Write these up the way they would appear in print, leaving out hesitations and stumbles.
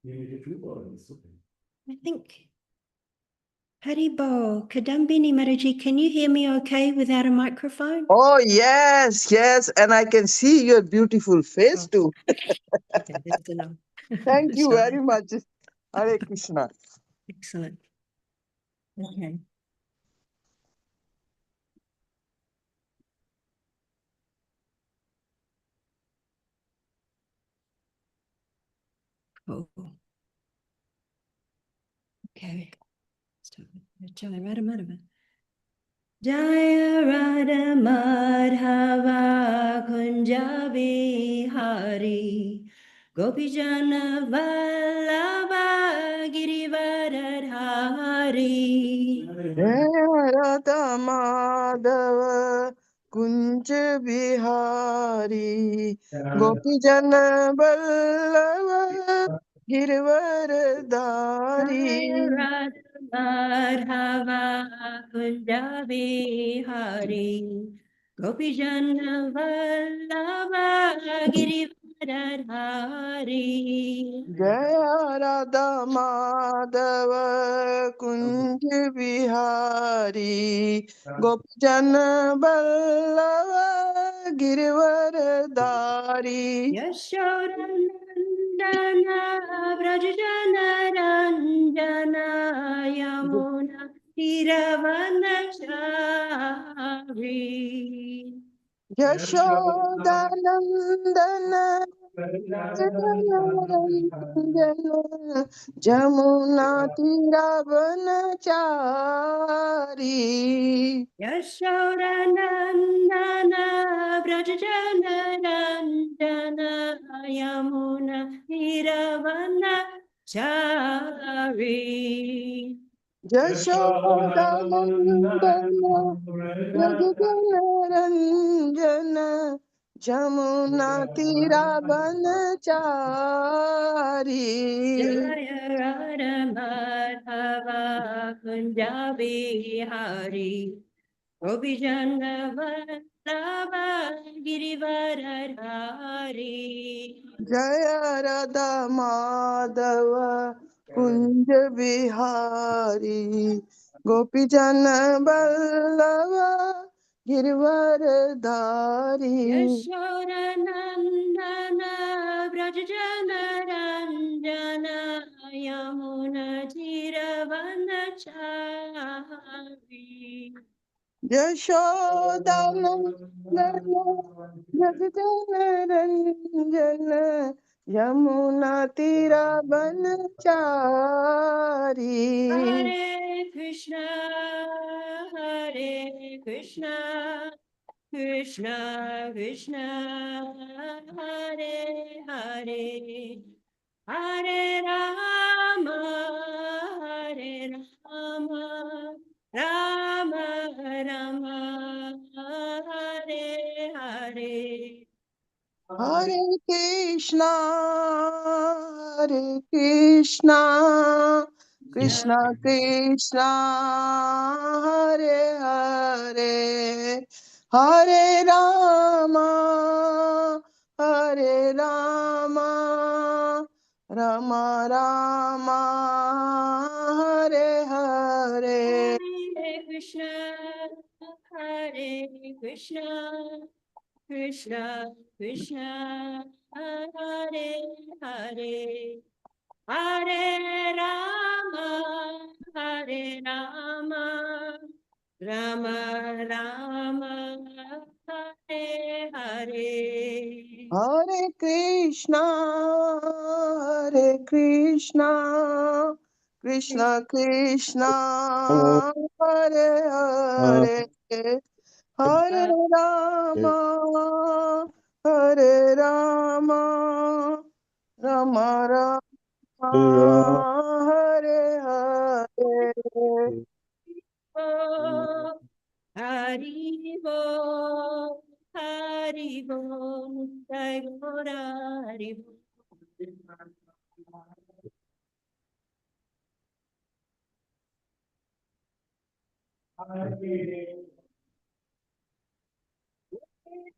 I think, Haribol, Kadambini Mataji, can you hear me okay without a microphone? Oh, yes, yes. And I can see your beautiful face too. Okay, that's enough. Thank you Sorry. very much. Hare Krishna. Excellent. Okay. Cool. Okay. Stop it. Jaya Radha Madhava. Jaya Radha Madhava Kunja Bihari Gopijana Vallabha Girivardhari. Radha Madhava Kunj Bihari Gopi Jana Vallabha Girivardhari. Radha Madhava Kunja Bihari Gopijana Vallabha Girivardhari. Jaya Radha Madhava Kunj Bihari Gopi Jana Vallabha Girivardhari. Yashodanandana Vrajjana Ranjana Yamuna Tiravanachari. Yashodanandana Jamuna Tiravanachari. Yashodanandana Vrajjana Ranjana Yamuna Tiravanachari. Yashodanandana Ranjana Jamuna Tiravanachari. Jaya Radha Madhava Kunja Bihari Gopijana Vallabha Girivardhari. Jaya Radha Madhava Kunj Bihari Gopi Jana Vallabha Girivardhari. Yashodanandana Vrajjana Ranjana Yamuna Tiravanachari. Yashodanandana Jagdananjana Yamuna Tiravanachari. Hare Krishna, Hare Krishna, Krishna Krishna, Hare Hare, Hare Rama, Hare Rama, Rama Rama, Hare Hare. Hare Krishna, Hare Krishna, Krishna Krishna, Hare Hare, Hare Rama, Hare Rama, Rama Rama, Hare Hare. Hare Krishna, Hare Krishna, Krishna Krishna, Hare Hare, Hare Rama, Hare Rama, Rama Rama, Hare Hare. Hare Krishna, Hare Krishna, Krishna Krishna, Hare Hare, Hare Rama, Hare Rama, Rama Rama, Hare Hare. Hari Bo, Hari Bo, Jai Gora Hari Bo.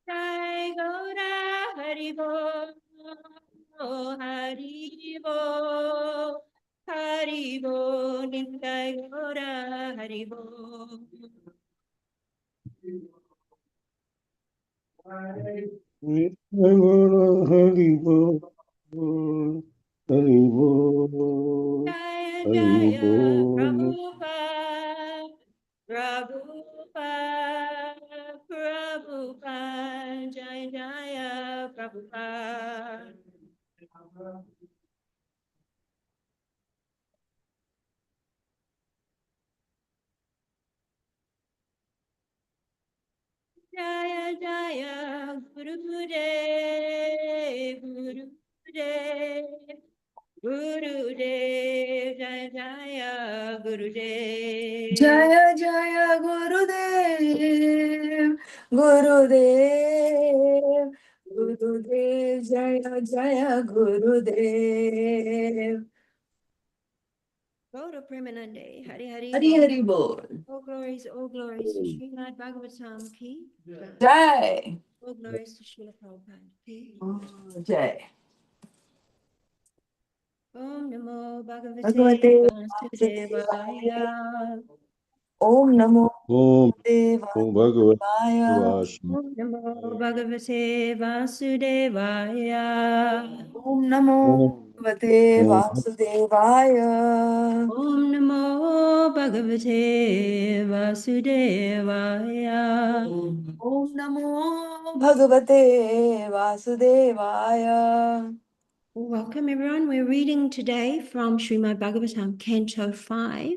Jai Gora Hari Bo, Hari Bo, Prabhupada, Prabhupada, Prabhupada, Jaya Jaya Prabhupada. Jaya Jaya Gurudev, Gurudev, Gurudev, Jaya Jaya Gurudev. Jaya Jaya Gurudev, Gurudev, Gurudev, Jaya Jaya Gurudev. Go to Premanande, Hari Hari. Hari Hari Bol. All glories to Śrīmad-Bhāgavatam ki. Jai. All glories to Srila Prabhupada ki. Jai. Om Namo Bhagavate Bhagavate Vasudevaya. Om Namo Om Devaya. Om Namo Bhagavate Vasudevaya. Om Namo Bhagavate Vasudevaya. Om Namo Bhagavate Vasudevaya. Om Namo Bhagavate Vasudevaya. Welcome everyone. We're reading today from Śrīmad-Bhāgavatam, Canto 5,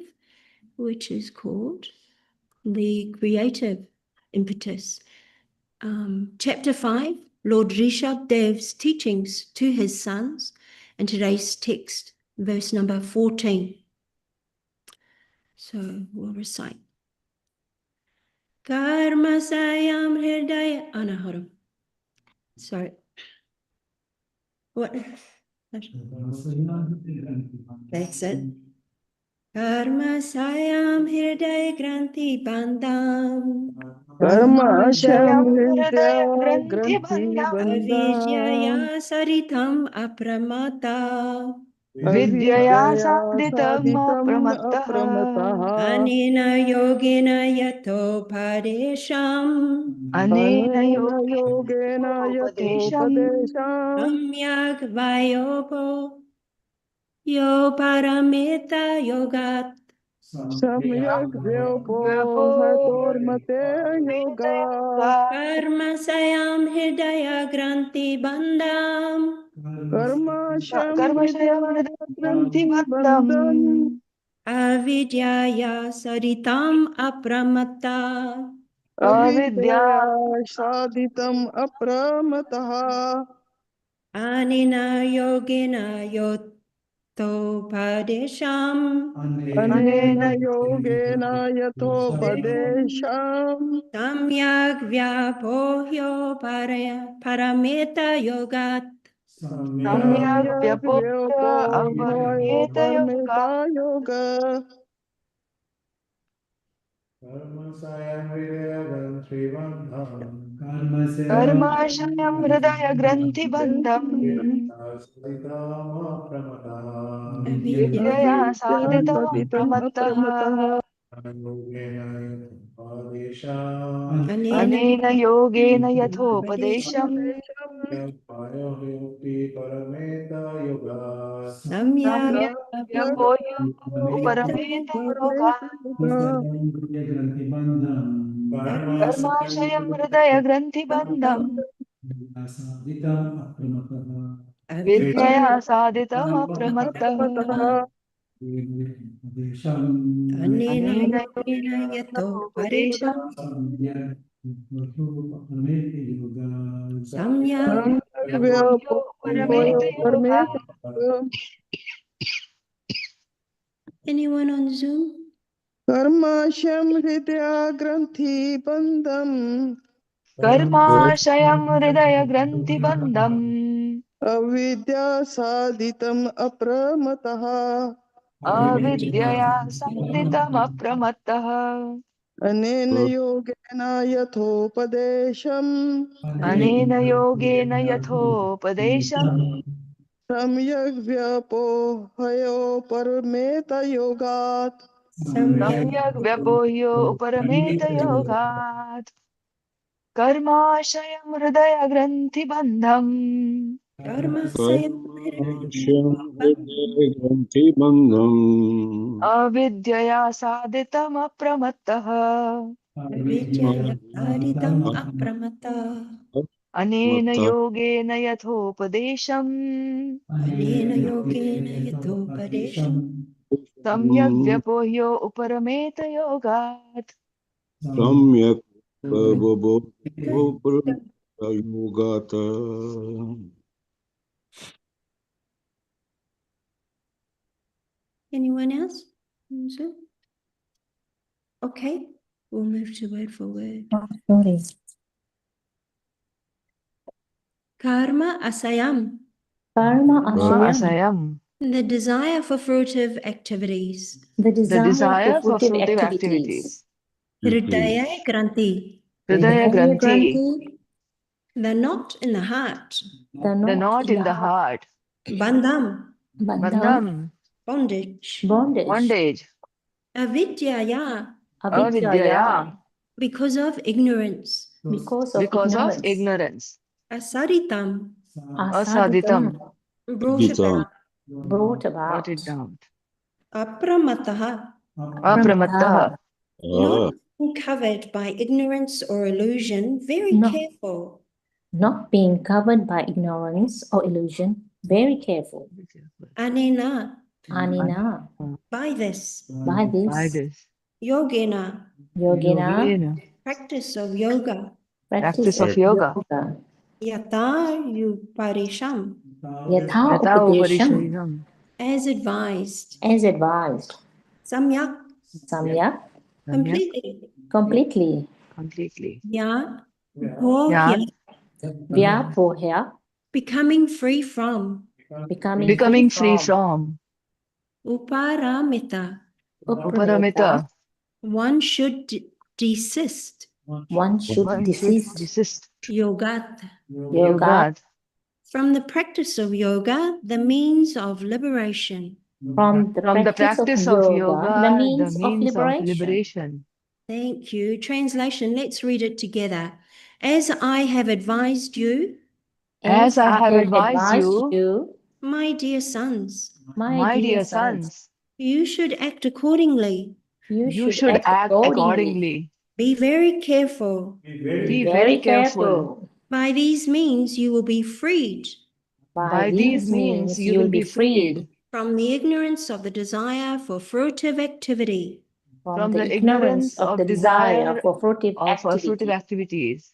which is called The Creative Impetus. Chapter 5, Lord Rishabh Dev's teachings to his sons, and today's text, verse number 14. So we'll recite. Karma sayam hridaya anaharam. Sorry. What? That's it. Karma sayam hridaya granthi bandham. Karmasham Hridaya hridaya Granthi granthi Bandham. bandham Avidyaya saritam apramata. Vidyaya Vidyaya Saditam saditam Apramataha. apramataha Anena yogena yato padesham. Anena Anena Yogena yogena Upadesham. yatopadesham Samyak vayopo yo paramita yogat. Samyak Vyapo vyopohatormate yoga Karma sayam hridaya granthi bandham. Karmasham Karmashayam hridaya Hridayagranthi granthi bandham Bandham. Avidyaya saritam apramata. Avidya Avidyaya saditam apramataha Anena yogena yoto padesham. Anena Anena yogena yatopadesham Samyak vyapohyo paramita yogat. Samyak Samyak Vyapokya vyopohayo Aparameta Yoga. parmeta yoga Karmashayam Hridayagranthi Bandham. Avidya. Vidyaya Avidya Saditam saditam Apramataha. apramataha Anena Anena Yogena Yathopadesham. Padesham samyak Samyak Samyak Vyapoyo paramita Parameta Yoga. parmeta yoga Karmashayam Hridayagranthi Bandham. avidya. Vidyaya Saditam Apramataha. apramataha Anena Anena yogena yato padesham. Upadesham. Samyak. Samyak Vyapoyo vyopohayo Parameta Yoga. parmeta yoga Anyone on Zoom? Karmasham hridaya granthi bandham Karmashayam Hridayagranthi Bandham. Avidya saditam apramataha Avidyaya Saditam Apramataha. Anena yogena yathopadesham Anena Yogena Yathopadesham. Samyak vyapohayo parmeta yogat Samyak vyapohyo uparameta yogat. Karmashayam hridaya granthi bandham. Granthibandham Avidyaya saditam apramattah. Anena Mata yogena yathopadesham. Samyak vyapohyo uparameta yogat. Samyak Yogata. Anyone else? Okay, we'll move to word for word. Sorry. Karma asayam, Karma Ma asayam, asayam. the desire for fruitive activities. the The desire desire for for fruitive fruitive activities. Hridaya granthi, Hridaya Hridaya granthi. the knot in the heart. The The knot knot in the heart. Bandham, Bandham. bondage. Bondage. Avidyaya, Avidyaya. because of ignorance. because of Because of ignorance. ignorance. Asaritam, Asaditam. brought about. Brought Wrote about. it down. Apramataha, Apramattaha. not being covered by ignorance or illusion. Very No. careful. Not being covered by ignorance or illusion. Very careful. Anena, Anina. by this. By By this. this. Yogena, Yogena. Yogena. practice of yoga. Practice of yoga. Yata yuparisham, Yatha Yatha upadesham. uparisharinam. as advised. As advised. Samyak, Samyak. completely. Completely. Completely. Ya, Yeah. Vyapohya. becoming free from. Becoming free from. Uparamita, Uparamita. one should desist. One should One should desist. desist. Yogat, Yoga. from the practice of yoga, the means of liberation. From the From the practice practice of of yoga, yoga, the the means of liberation. Thank you. Translation, let's read it together. As I have advised you, As I have advised you, my dear sons, my dear sons, you should act accordingly. you should act accordingly. Be very careful. Be very careful. By these means, you will be freed By these means, you will be freed from the ignorance of the desire for fruitive activity. from the ignorance of the desire for fruitive of fruitive activities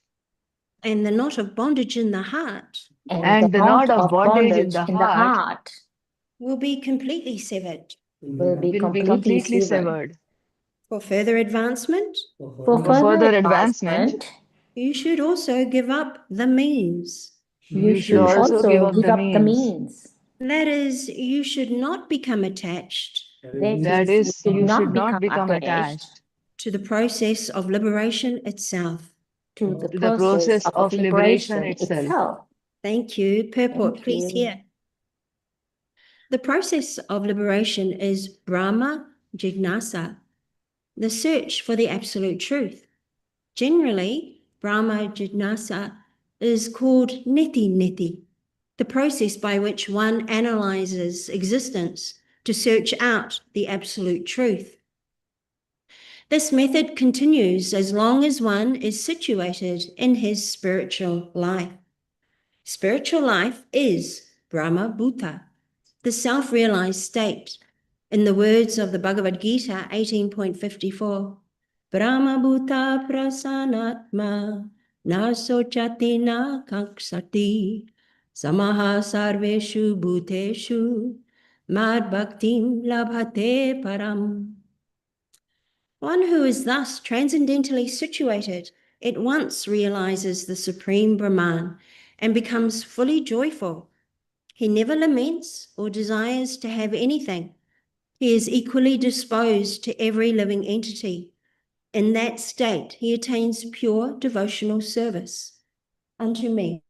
And the knot of bondage in the heart and the knot of bondage in the heart will be completely severed. will be will be completely severed. For further advancement, For further advancement, you should also give up the means. you should also give up the means. That is, you should not become attached That is, you should not become attached to the process of liberation itself. to the process of liberation itself. Thank you. Purport, Thank please you. hear. The process of liberation is Brahma Jignasa, the search for the absolute truth. Generally, Brahma Jignasa is called neti neti, the process by which one analyzes existence to search out the absolute truth. This method continues as long as one is situated in his spiritual life. Spiritual life is Brahma Bhuta, the self-realized state. In the words of the Bhagavad Gita 18.54, Brahma Bhuta Prasanatma Na Sochati Na Kaksati Samaha Sarveshu Bhuteshu Mad Bhaktim Labhate Param. One who is thus transcendentally situated at once realizes the Supreme Brahman and becomes fully joyful. He never laments or desires to have anything. He is equally disposed to every living entity. In that state, he attains pure devotional service unto me.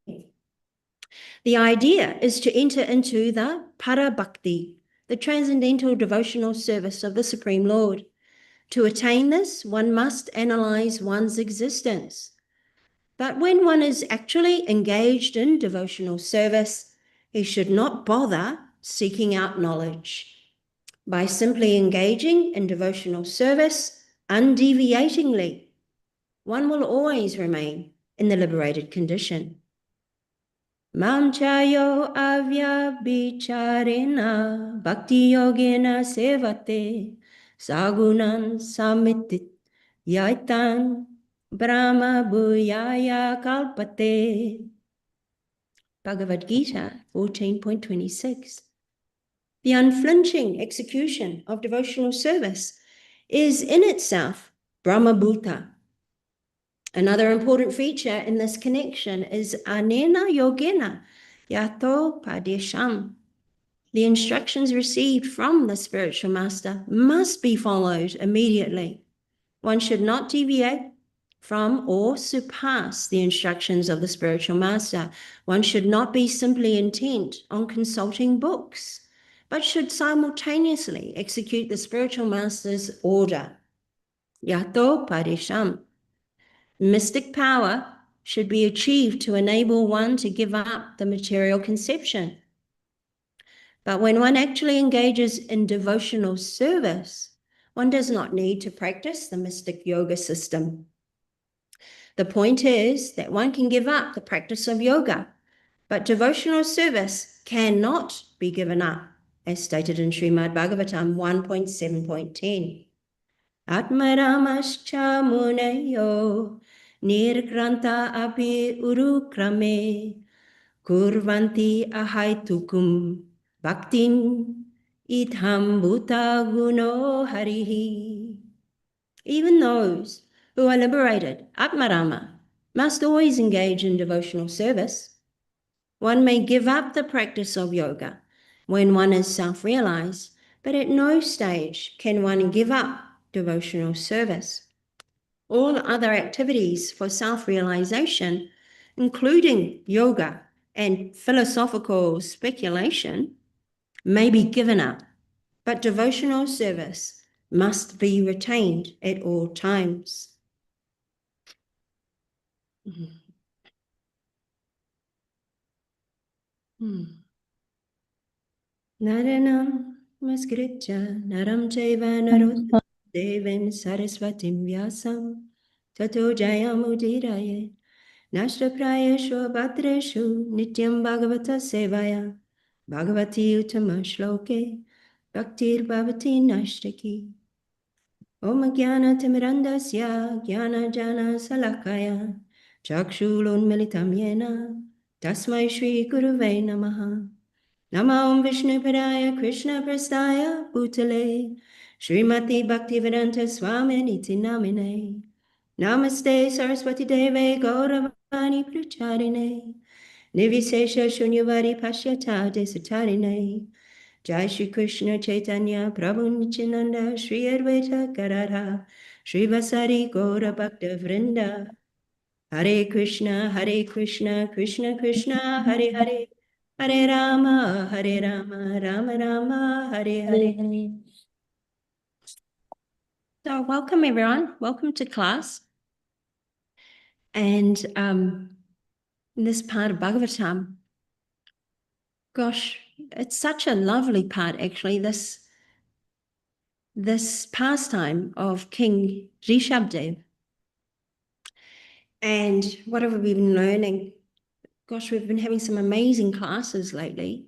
The idea is to enter into the para bhakti, the transcendental devotional service of the Supreme Lord. To attain this, one must analyze one's existence. But when one is actually engaged in devotional service, he should not bother seeking out knowledge. By simply engaging in devotional service undeviatingly, one will always remain in the liberated condition. Mam chayo avya bicharena bhakti yogena sevate sagunan samitit yaitan brahma bhuyaya kalpate. Bhagavad Gita 14.26. The unflinching execution of devotional service is in itself Brahma Bhuta. Another important feature in this connection is Anena Yogena Yato Padesham. The instructions received from the spiritual master must be followed immediately. One should not deviate from or surpass the instructions of the spiritual master. One should not be simply intent on consulting books, but should simultaneously execute the spiritual master's order. Yato Padesham. Mystic power should be achieved to enable one to give up the material conception. But when one actually engages in devotional service, one does not need to practice the mystic yoga system. The point is that one can give up the practice of yoga, but devotional service cannot be given up, as stated in Śrīmad-Bhāgavatam 1.7.10. Atmaramascha muneyo nirgranta api urukrame kurvanti ahaitukum bhaktin idham bhuta guno harihi. Even those who are liberated, Atmarama, must always engage in devotional service. One may give up the practice of yoga when one is self-realized, but at no stage can one give up devotional service. All other activities for self-realization, including yoga and philosophical speculation, may be given up, but devotional service must be retained at all times. Naranam maskritya naram chaiva narottam devem sarasvatim vyasam tato jayamudiraye nashtaprayeshu bhadreshu nityam bhagavata sevaya bhagavati uttama shloke bhaktir bhavati nashtaki. Om Jnana Timirandasya Jnana Jana Salakaya Chakshulunmilitam Yena Tasmai Shri Guruve Namaha. Nama Om Vishnu Padaya Krishna Prastaya Bhutale Srimati Bhaktivedanta Swami Niti Namine. Namaste Saraswati Deve Gauravani Pracharine Nivishesha Shunyavadi Pashyata Desatarine. Jai Shri Krishna Chaitanya Prabhu Nityananda Shri Advaita Gadadha Shri Vasari Gaura Bhakta Vrinda. Hare Krishna Krishna Krishna Hare Hare Hare Rama Rama Rama Hare Hare. So welcome everyone, welcome to class. And in this part of Bhagavatam, gosh, it's such a lovely part actually, this pastime of King Rishabdev. And what have we been learning? Gosh, we've been having some amazing classes lately,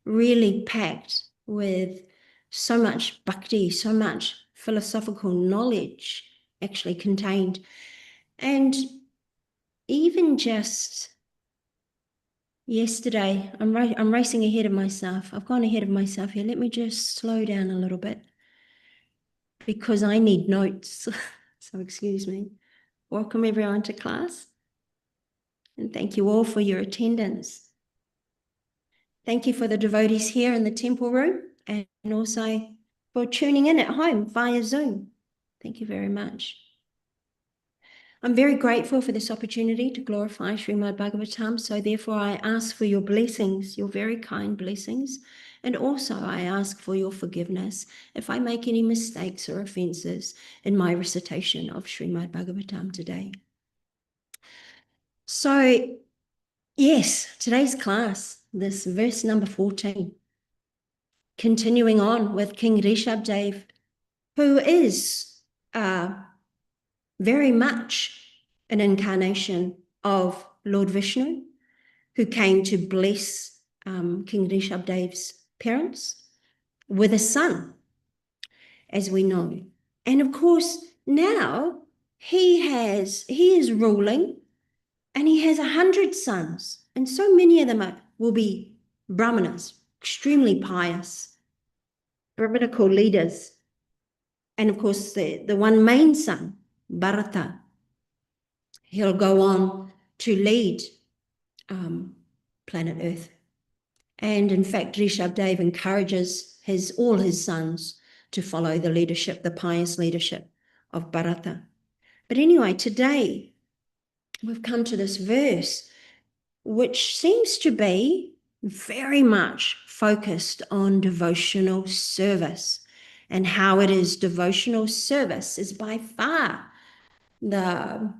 really packed with so much bhakti, so much philosophical knowledge actually contained. And even just yesterday, I'm racing ahead of myself. I've gone ahead of myself here. Let me just slow down a little bit because I need notes. So excuse me. Welcome everyone to class. And thank you all for your attendance. Thank you for the devotees here in the temple room and also for tuning in at home via Zoom. Thank you very much. I'm very grateful for this opportunity to glorify Śrīmad-Bhāgavatam. So therefore I ask for your blessings, your very kind blessings. And also I ask for your forgiveness if I make any mistakes or offenses in my recitation of Śrīmad-Bhāgavatam today. So yes, today's class, this verse number 14, continuing on with King Rishabhdev, who is very much an incarnation of Lord Vishnu, who came to bless King Rishabhdev's parents with a son, as we know. And of course, now he is ruling, and he has 100 sons, and so many of them will be brahmanas, extremely pious, Brahminical leaders. And of course, the one main son, Bharata, he'll go on to lead planet Earth. And in fact, Rishabhdev encourages all his sons to follow the leadership, the pious leadership of Bharata. But anyway, today we've come to this verse, which seems to be very much focused on devotional service, and how it is devotional service is by far the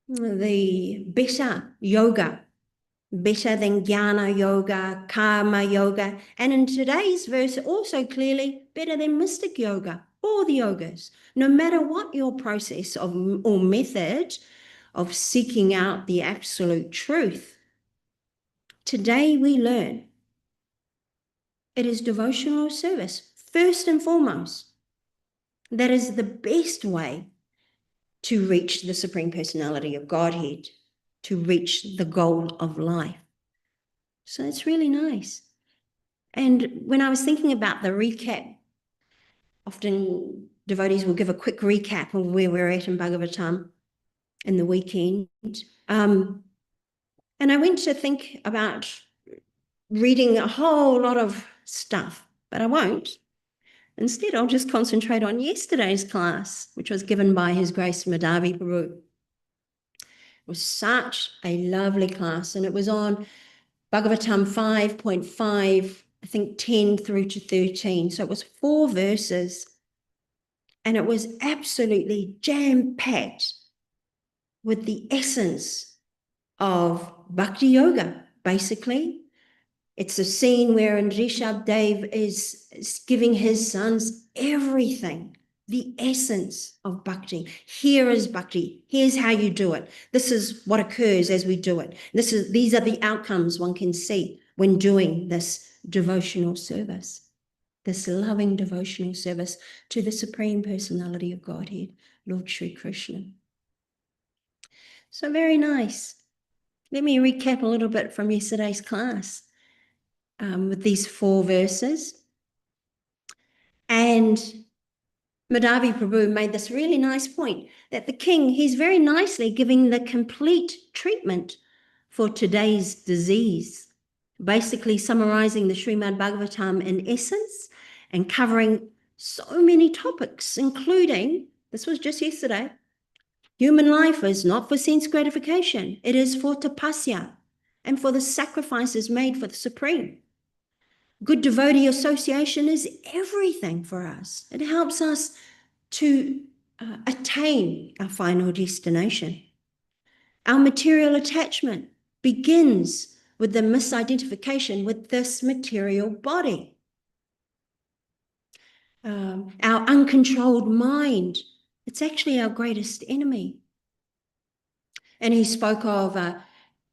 better yoga, better than jnana yoga, karma yoga, and in today's verse also clearly better than mystic yoga, all the yogas. No matter what your process or method of seeking out the absolute truth, today we learn it is devotional service, first and foremost. That is the best way to reach the Supreme Personality of Godhead, to reach the goal of life. So it's really nice. And when I was thinking about the recap, often devotees will give a quick recap of where we're at in Bhagavatam in the weekend. And I went to think about reading a whole lot of stuff, but I won't. Instead, I'll just concentrate on yesterday's class, which was given by His Grace Mataji Prabhu. It was such a lovely class, and it was on Bhagavatam 5.5, I think 10 through to 13. So it was 4 verses, and it was absolutely jam-packed with the essence of Bhakti Yoga, basically. It's a scene where Rishabhdev is giving his sons everything, the essence of bhakti. Here is bhakti. Here's how you do it. This is what occurs as we do it. These are the outcomes one can see when doing this devotional service, this loving devotional service to the Supreme Personality of Godhead, Lord Shri Krishna. So very nice. Let me recap a little bit from yesterday's class. With these 4 verses. And Mataji Prabhu made this really nice point that the king, he's very nicely giving the complete treatment for today's disease, basically summarizing the Śrīmad-Bhāgavatam in essence and covering so many topics, including, this was just yesterday, human life is not for sense gratification, it is for tapasya and for the sacrifices made for the Supreme. Good devotee association is everything for us. It helps us to attain our final destination. Our material attachment begins with the misidentification with this material body. Our uncontrolled mind, it's actually our greatest enemy. And he spoke of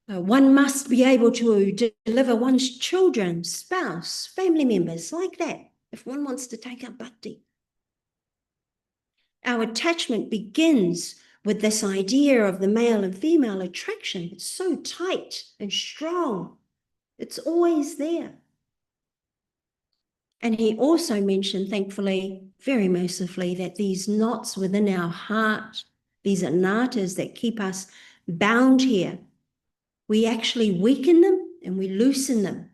one must be able to deliver one's children, spouse, family members, like that, if one wants to take up bhakti. Our attachment begins with this idea of the male and female attraction. It's so tight and strong. It's always there. And he also mentioned, thankfully, very mercifully, that these knots within our heart, these anatas that keep us bound here, we actually weaken them and we loosen them.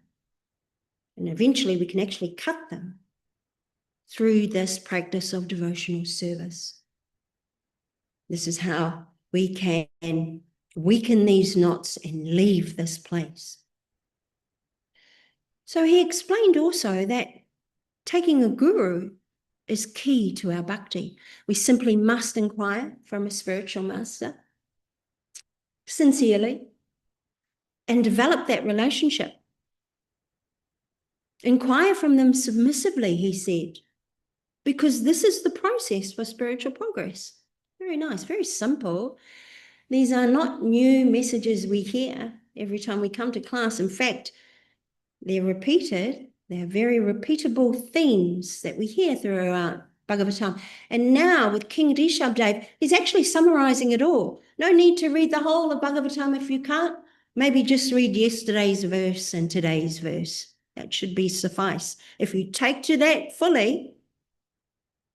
And eventually we can actually cut them through this practice of devotional service. This is how we can weaken these knots and leave this place. So he explained also that taking a guru is key to our bhakti. We simply must inquire from a spiritual master sincerely and develop that relationship. Inquire from them submissively, he said, because this is the process for spiritual progress. Very nice, very simple. These are not new messages we hear every time we come to class. In fact, they're repeated. They're very repeatable themes that we hear throughout Bhagavatam. And now with King Rishabhdev, he's actually summarizing it all. No need to read the whole of Bhagavatam if you can't. Maybe just read yesterday's verse and today's verse. That should be suffice. If you take to that fully,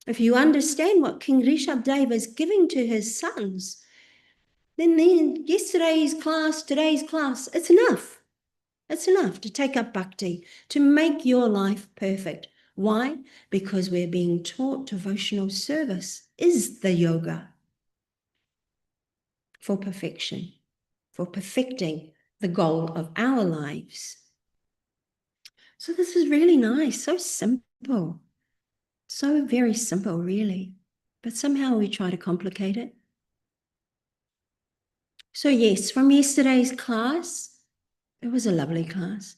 if you understand what King Rishabhdev is giving to his sons, then yesterday's class, today's class, it's enough. It's enough to take up bhakti, to make your life perfect. Why? Because we're being taught devotional service is the yoga for perfection, for perfecting the goal of our lives. So this is really nice, so simple, so very simple, really. But somehow we try to complicate it. So yes, from yesterday's class, it was a lovely class.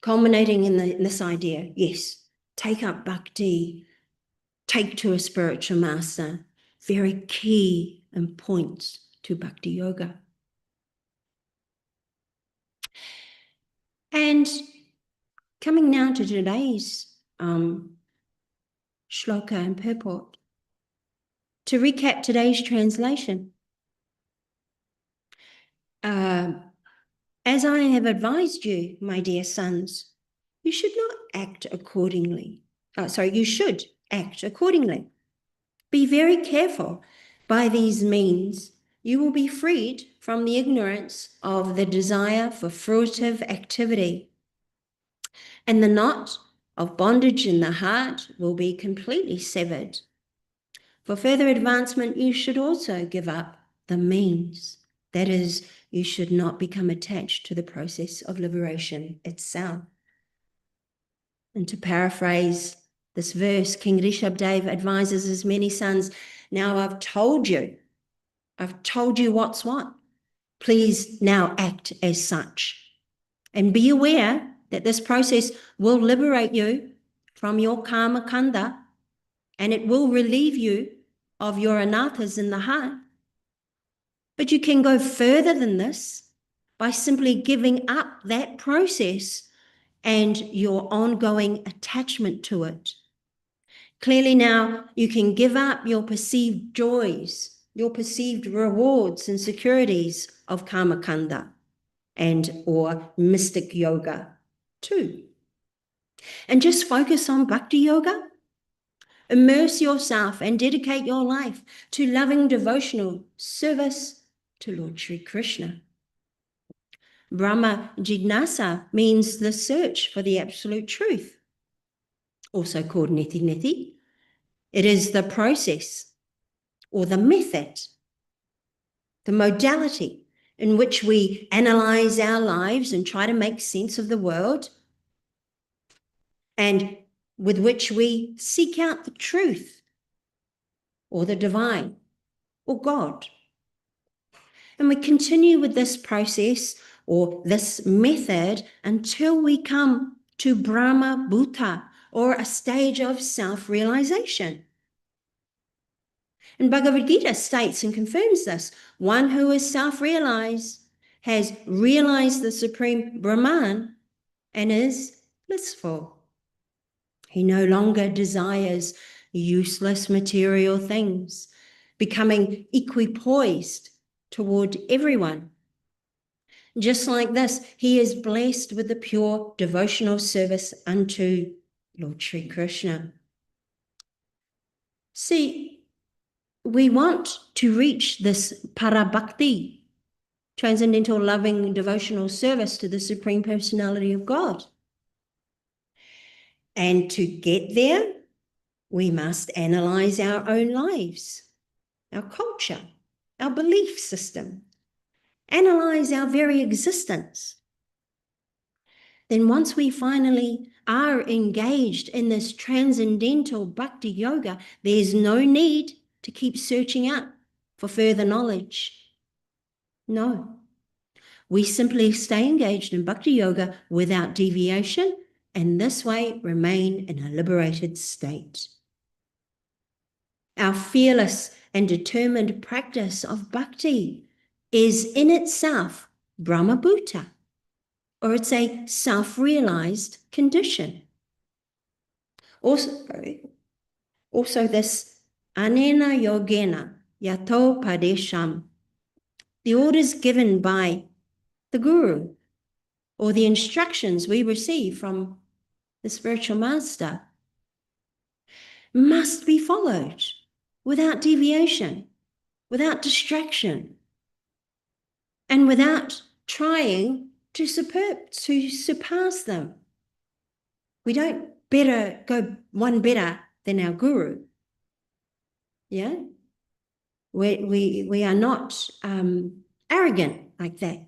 Culminating in this idea, yes, take up bhakti, take to a spiritual master, very key and points to bhakti yoga. And coming now to today's shloka and purport, to recap today's translation. As I have advised you, my dear sons, you should not act accordingly. You should act accordingly. Be very careful. By these means, you will be freed from the ignorance of the desire for fruitive activity, and the knot of bondage in the heart will be completely severed. For further advancement, you should also give up the means. That is, you should not become attached to the process of liberation itself. And to paraphrase this verse, King Rishabhdev advises his many sons, now I've told you what's what. Please now act as such. And be aware that this process will liberate you from your karma kanda, and it will relieve you of your anathas in the heart. But you can go further than this by simply giving up that process and your ongoing attachment to it. Clearly now you can give up your perceived joys, your perceived rewards and securities of karma kanda and or mystic yoga too. And just focus on bhakti yoga. Immerse yourself and dedicate your life to loving devotional service to Lord Sri Krishna. Brahma Jignasa means the search for the absolute truth, also called neti neti. It is the process or the method, the modality in which we analyze our lives and try to make sense of the world, and with which we seek out the truth or the divine or God. And we continue with this process or this method until we come to Brahma Bhuta, or a stage of self-realization. And Bhagavad Gita states and confirms this. One who is self-realized has realized the Supreme Brahman and is blissful. He no longer desires useless material things, becoming equipoised toward everyone. Just like this, he is blessed with the pure devotional service unto Lord Sri Krishna. See, we want to reach this parabhakti, transcendental loving devotional service to the Supreme Personality of God. And to get there, we must analyze our own lives, our culture, our belief system, analyze our very existence, then once we finally are engaged in this transcendental bhakti yoga, there's no need to keep searching out for further knowledge. No. We simply stay engaged in bhakti yoga without deviation, and this way remain in a liberated state. Our fearless and determined practice of bhakti is in itself Brahmabhuta, or it's a self-realized condition. Also this anena yogena yato padesham, the orders given by the guru, or the instructions we receive from the spiritual master, must be followed without deviation, without distraction, and without trying to surpass them. We don't go one better than our guru. Yeah? We are not arrogant like that.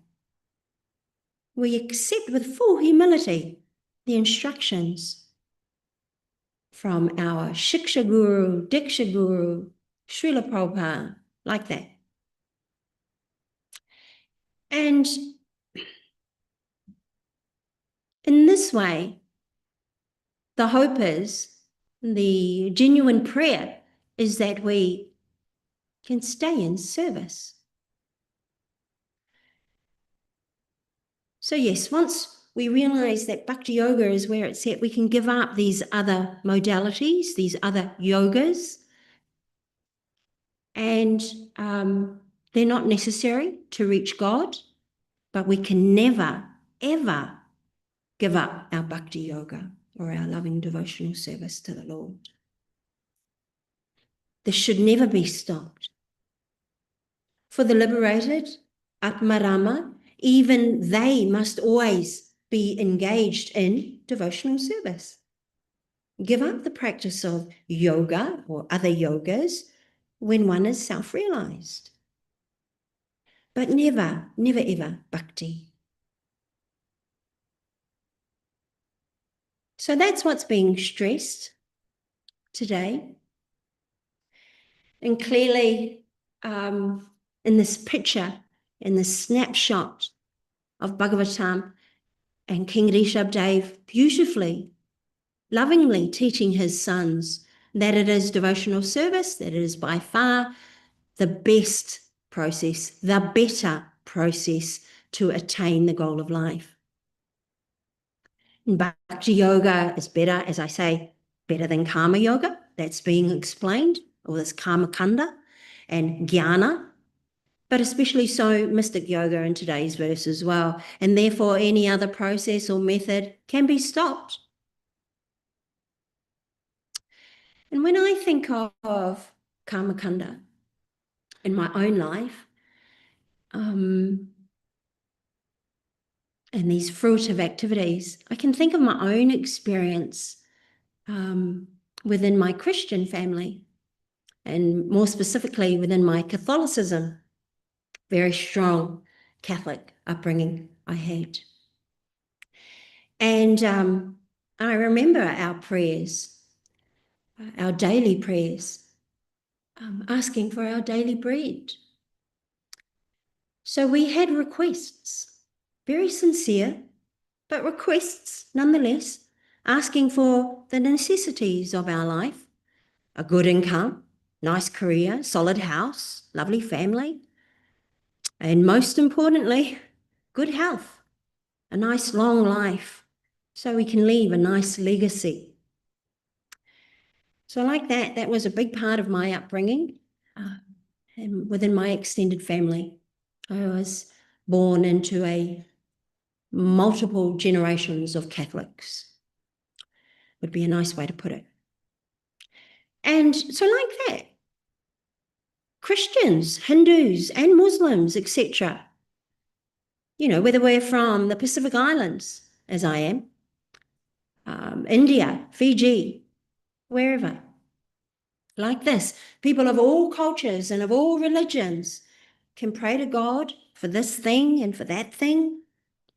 We accept with full humility the instructions from our Shiksha Guru, Diksha Guru, Srila Prabhupada, like that. And in this way, the hope is, the genuine prayer is that we can stay in service. So yes, once we realize that bhakti yoga is where it's at, we can give up these other modalities, these other yogas, and they're not necessary to reach God, but we can never, ever give up our bhakti yoga or our loving devotional service to the Lord. This should never be stopped. For the liberated, Atmarama, even they must always be engaged in devotional service. Give up the practice of yoga or other yogas when one is self-realized. But never, never ever bhakti. So that's what's being stressed today. And clearly, in this picture, in this snapshot of Bhagavatam, and King Rishabhdev beautifully, lovingly teaching his sons that it is devotional service, that it is by far the best process, the better process to attain the goal of life. And Bhakti yoga is better, as I say, better than karma yoga. That's being explained, or this karma kanda, and jnana, but especially so mystic yoga in today's verse as well. And therefore, any other process or method can be stopped. And when I think of karma kanda in my own life, and these fruitive activities, I can think of my own experience within my Christian family, and more specifically within my Catholicism, very strong Catholic upbringing I had. And I remember our prayers, our daily prayers, asking for our daily bread. So we had requests, very sincere, but requests nonetheless, asking for the necessities of our life, a good income, nice career, solid house, lovely family, and most importantly, good health, a nice long life, so we can leave a nice legacy. So like that was a big part of my upbringing and within my extended family. I was born into a multiple generations of Catholics, would be a nice way to put it. And so like that, Christians, Hindus and Muslims, etc., whether we're from the Pacific Islands, as I am, India, Fiji, wherever, like this, people of all cultures and of all religions, can pray to God for this thing and for that thing,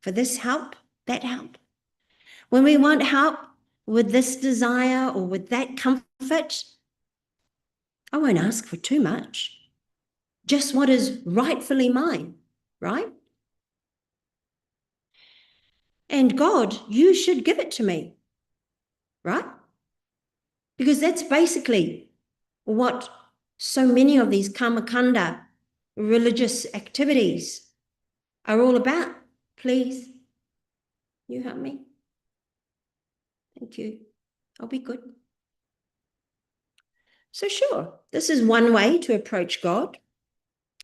for this help, that help. When we want help with this desire or with that comfort, I won't ask for too much. Just what is rightfully mine, right? And God, you should give it to me, right? Because that's basically what so many of these karmakanda religious activities are all about. Please, you help me. Thank you. I'll be good. So sure, this is one way to approach God.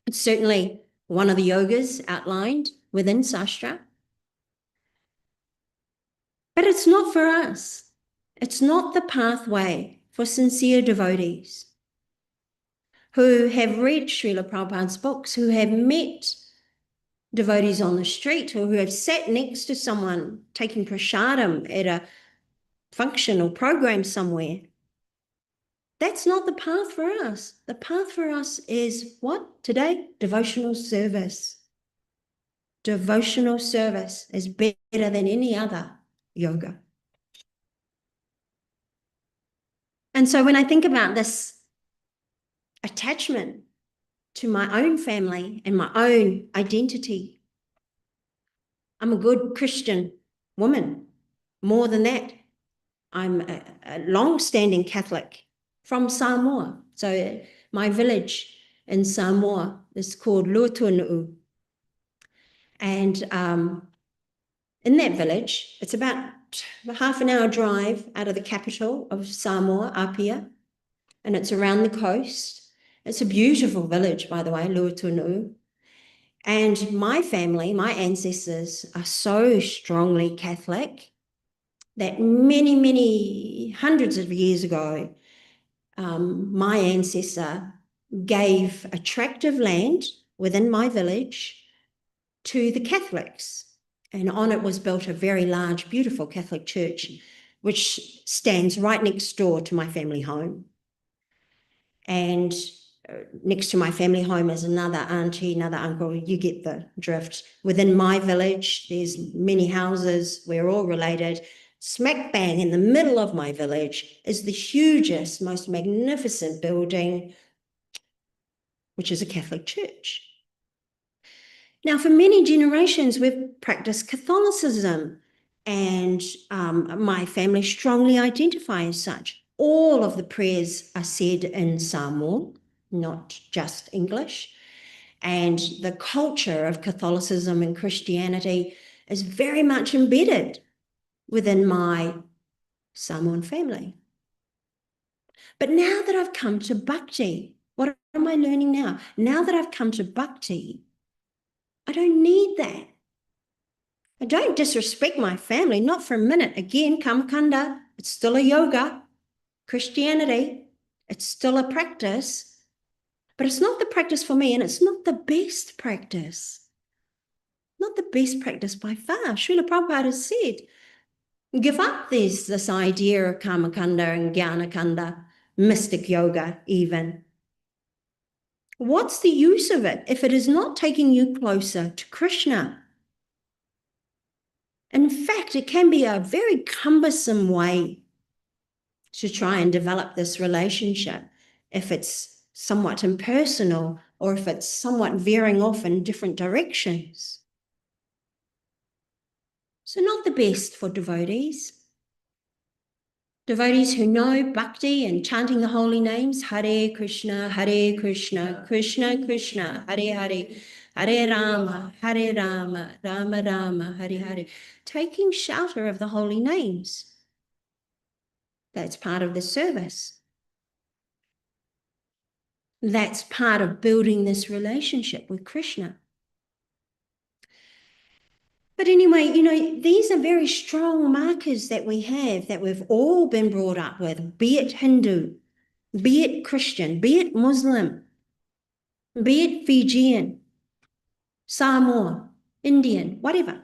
It's certainly one of the yogas outlined within Sastra. But it's not for us. It's not the pathway for sincere devotees who have read Srila Prabhupada's books, who have met devotees on the street, or who have sat next to someone taking prasadam at a function or program somewhere. That's not the path for us. The path for us is what today? Devotional service. Devotional service is better than any other yoga. And so when I think about this attachment to my own family and my own identity, I'm a good Christian woman. More than that, I'm a long-standing Catholic from Samoa. So my village in Samoa is called Lutunu'u. And in that village, it's about half an hour drive out of the capital of Samoa, Apia, and it's around the coast. It's a beautiful village, by the way, Lutunu'u. And my family, my ancestors are so strongly Catholic that many, many hundreds of years ago, my ancestor gave a tract of land within my village to the Catholics. And on it was built a very large, beautiful Catholic church, which stands right next door to my family home. And next to my family home is another auntie, another uncle. You get the drift. Within my village, there's many houses. We're all related. Smack bang in the middle of my village is the hugest, most magnificent building, which is a Catholic church. Now, for many generations, we've practiced Catholicism, and my family strongly identify as such. All of the prayers are said in Samoan, not just English. And the culture of Catholicism and Christianity is very much embedded within my Samoan family. But now that I've come to Bhakti, what am I learning now? Now that I've come to Bhakti, I don't need that. I don't disrespect my family, not for a minute. Again, Kamakanda, it's still a yoga. Christianity, it's still a practice, but it's not the practice for me, and it's not the best practice. Not the best practice by far. Srila Prabhupada has said, give up this idea of Kamakanda and Jnanakanda, mystic yoga even. What's the use of it if it is not taking you closer to Krishna? In fact, it can be a very cumbersome way to try and develop this relationship if it's somewhat impersonal or if it's somewhat veering off in different directions. So not the best for devotees. Devotees who know bhakti and chanting the holy names, Hare Krishna, Krishna Krishna, Hare Hare, Hare Rama, Rama Rama, Hare Hare, taking shelter of the holy names. That's part of the service. That's part of building this relationship with Krishna. But anyway, these are very strong markers that we have, that we've all been brought up with, be it Hindu, be it Christian, be it Muslim, be it Fijian, Samoa, Indian, whatever.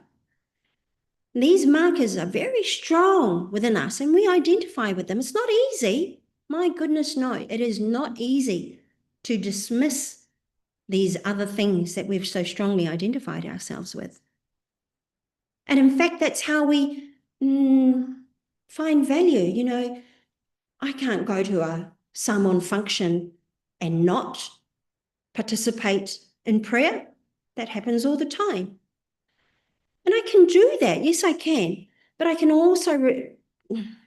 These markers are very strong within us and we identify with them. It's not easy. My goodness, no, it is not easy to dismiss these other things that we've so strongly identified ourselves with. And in fact, that's how we find value. You know, I can't go to a Samon function and not participate in prayer. That happens all the time. And I can do that. Yes, I can. But I can also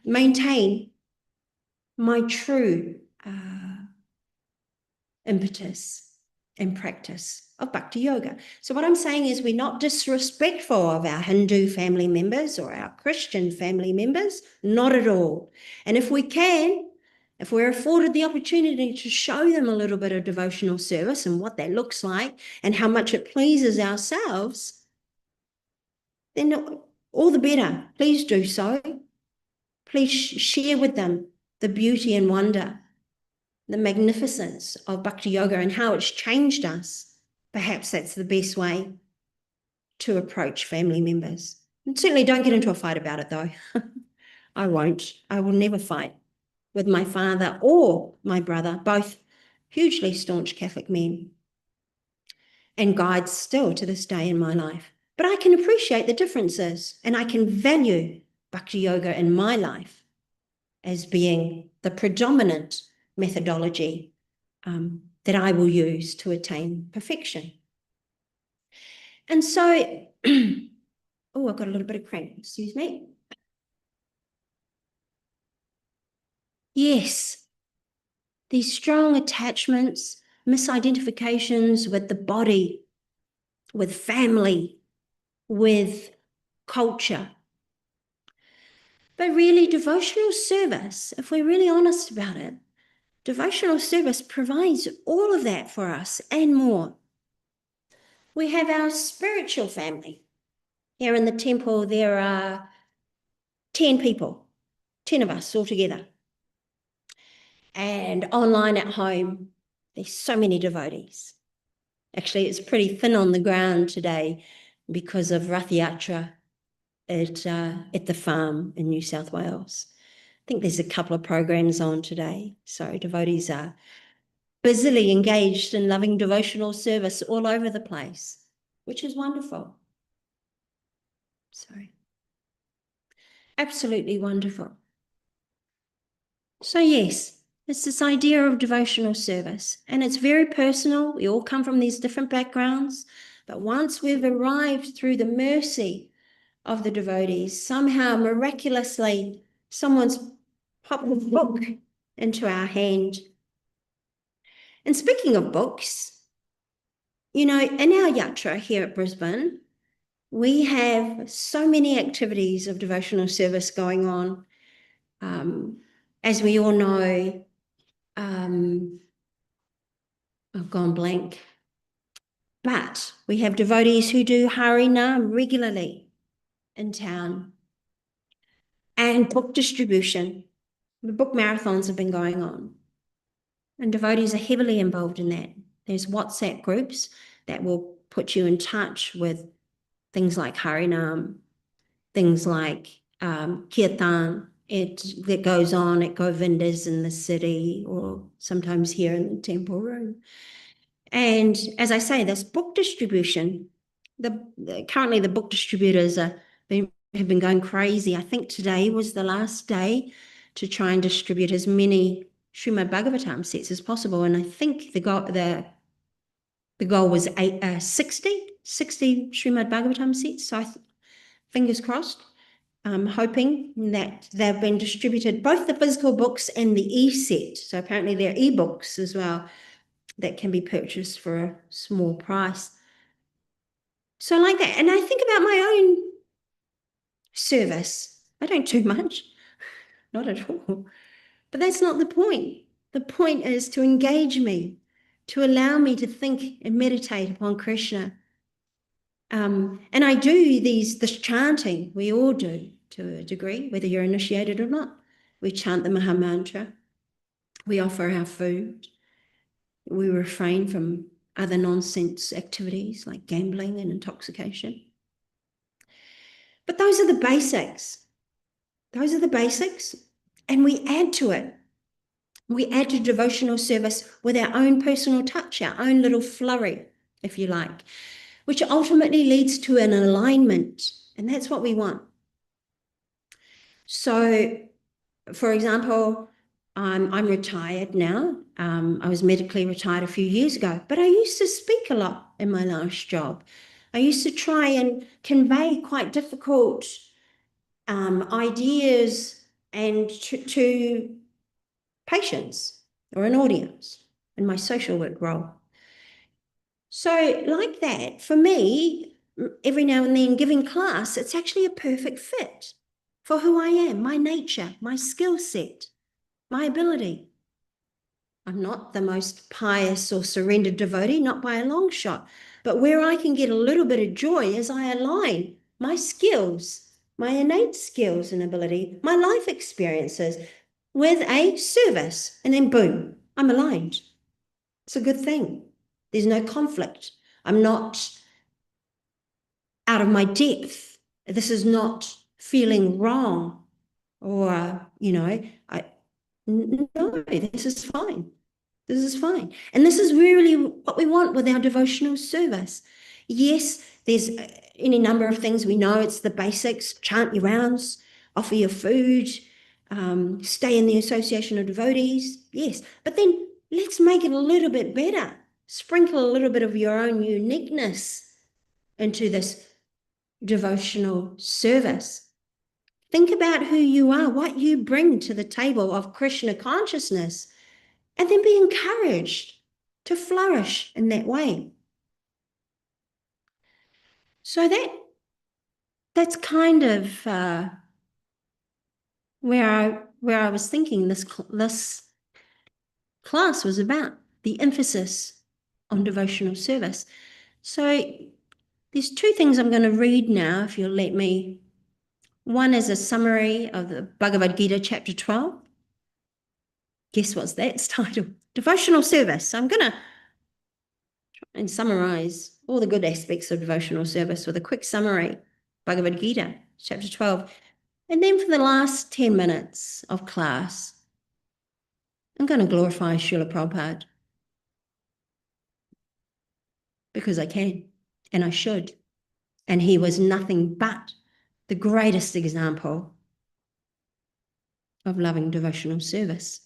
maintain my true impetus and practice of bhakti yoga. So what I'm saying is we're not disrespectful of our Hindu family members or our Christian family members, not at all. And if we can, if we're afforded the opportunity to show them a little bit of devotional service and what that looks like and how much it pleases ourselves, then all the better. Please do so. Please share with them the beauty and wonder, the magnificence of bhakti yoga and how it's changed us. Perhaps that's the best way to approach family members. And certainly don't get into a fight about it, though. I won't. I will never fight with my father or my brother, both hugely staunch Catholic men and guides still to this day in my life. But I can appreciate the differences and I can value bhakti yoga in my life as being the predominant methodology that I will use to attain perfection. And so, oh, I've got a little bit of cramp, excuse me. Yes, these strong attachments, misidentifications with the body, with family, with culture. But really, devotional service, if we're really honest about it, devotional service provides all of that for us and more. We have our spiritual family. Here in the temple, there are 10 people, 10 of us all together. And online at home, there's so many devotees. Actually, it's pretty thin on the ground today because of Rath Yatra at the farm in New South Wales. I think there's a couple of programs on today. So devotees are busily engaged in loving devotional service all over the place, which is wonderful. Sorry. Absolutely wonderful. So yes, it's this idea of devotional service, and it's very personal. We all come from these different backgrounds, but once we've arrived through the mercy of the devotees, somehow miraculously, someone's popped a book into our hand. And speaking of books, you know, in our yatra here at Brisbane, we have so many activities of devotional service going on. As we all know, I've gone blank, but we have devotees who do Harinam regularly in town, and book distribution. The book marathons have been going on, and devotees are heavily involved in that. There's WhatsApp groups that will put you in touch with things like Harinam, things like kirtan, that goes on at Govinda's in the city or sometimes here in the temple room. And as I say, this book distribution, currently the book distributors have been going crazy. I think today was the last day to try and distribute as many Śrīmad-Bhāgavatam sets as possible. And I think the goal was 60 Śrīmad-Bhāgavatam sets. So fingers crossed. I'm hoping that they've been distributed, both the physical books and the e-set. So apparently there are e-books as well that can be purchased for a small price. So I like that. And I think about my own service. I don't do much, not at all. But that's not the point. The point is to engage me, to allow me to think and meditate upon Krishna. And I do this chanting, we all do to a degree, whether you're initiated or not. We chant the Maha Mantra. We offer our food. We refrain from other nonsense activities like gambling and intoxication. But those are the basics. Those are the basics. And we add to it We add to devotional service with our own personal touch, our own little flurry, if you like, which ultimately leads to an alignment. And that's what we want. So, for example, I'm retired now. I was medically retired a few years ago, but I used to speak a lot in my last job. I used to try and convey quite difficult ideas and to patients or an audience in my social work role. So like that, for me, every now and then giving class, it's actually a perfect fit for who I am, my nature, my skill set, my ability. I'm not the most pious or surrendered devotee, not by a long shot, but where I can get a little bit of joy as I align my skills, my innate skills and ability, my life experiences with a service, and then boom, I'm aligned. It's a good thing. There's no conflict. I'm not out of my depth. This is not feeling wrong or, no, this is fine. This is fine. And this is really what we want with our devotional service. Yes, there's any number of things we know. It's the basics, chant your rounds, offer your food, stay in the association of devotees. Yes, but then let's make it a little bit better. Sprinkle a little bit of your own uniqueness into this devotional service. Think about who you are, what you bring to the table of Krishna consciousness, and then be encouraged to flourish in that way. So that's kind of where I was thinking this class was about, the emphasis on devotional service. So there's two things I'm going to read now, if you'll let me. One is a summary of the Bhagavad Gita, chapter 12. Guess what's that's titled? Devotional service. I'm going to try and summarize all the good aspects of devotional service with a quick summary. Bhagavad Gita, chapter 12. And then for the last 10 minutes of class, I'm going to glorify Srila Prabhupada. Because I can, and I should. And he was nothing but the greatest example of loving devotional service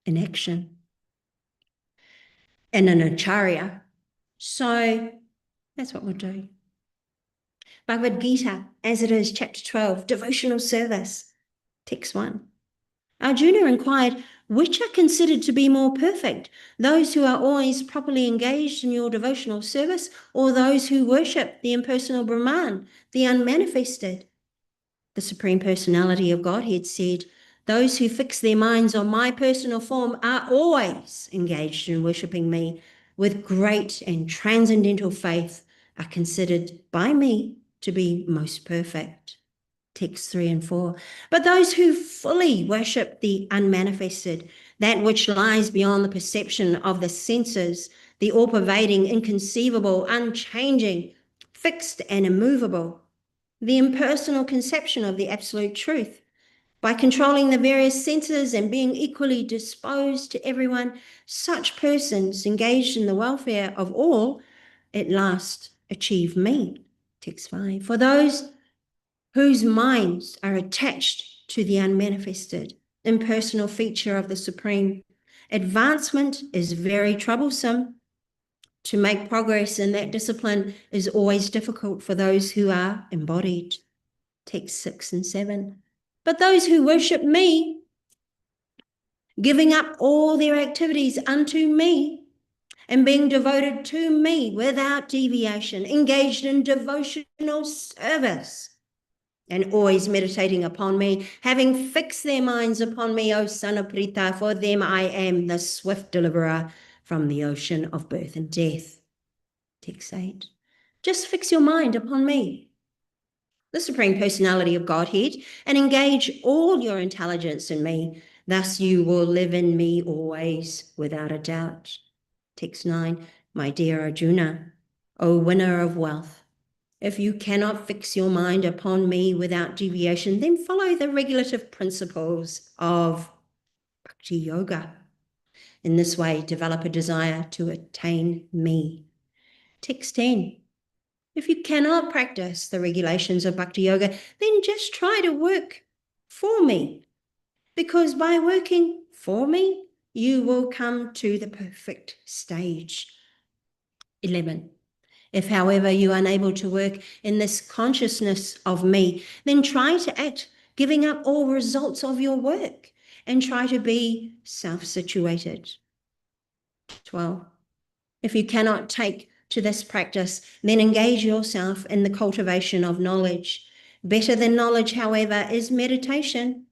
in action and an acharya. So that's what we'll do. Bhagavad Gita, as it is, chapter 12, devotional service, text 1. Arjuna inquired, which are considered to be more perfect, those who are always properly engaged in your devotional service, or those who worship the impersonal Brahman, the unmanifested? The Supreme Personality of Godhead said, those who fix their minds on my personal form are always engaged in worshipping me with great and transcendental faith, are considered by me to be most perfect. Text 3 and 4. But those who fully worship the unmanifested, that which lies beyond the perception of the senses, the all-pervading, inconceivable, unchanging, fixed and immovable, the impersonal conception of the absolute truth, by controlling the various senses and being equally disposed to everyone, such persons engaged in the welfare of all at last achieve me. Text 5. For those whose minds are attached to the unmanifested, impersonal feature of the Supreme, advancement is very troublesome. To make progress in that discipline is always difficult for those who are embodied. Text 6 and 7. But those who worship me, giving up all their activities unto me, and being devoted to me without deviation, engaged in devotional service, and always meditating upon me, having fixed their minds upon me, O son of Pritha, for them I am the swift deliverer from the ocean of birth and death. Text 8. Just fix your mind upon me, the Supreme Personality of Godhead, and engage all your intelligence in me. Thus you will live in me always, without a doubt. Text 9. My dear Arjuna, O winner of wealth, if you cannot fix your mind upon me without deviation, then follow the regulative principles of Bhakti Yoga. In this way, develop a desire to attain me. Text 10. If you cannot practice the regulations of Bhakti Yoga, then just try to work for me, because by working for me, you will come to the perfect stage. 11. If, however, you are unable to work in this consciousness of me, then try to act giving up all results of your work and try to be self-situated. 12. If you cannot take to this practice, then engage yourself in the cultivation of knowledge. Better than knowledge, however, is meditation,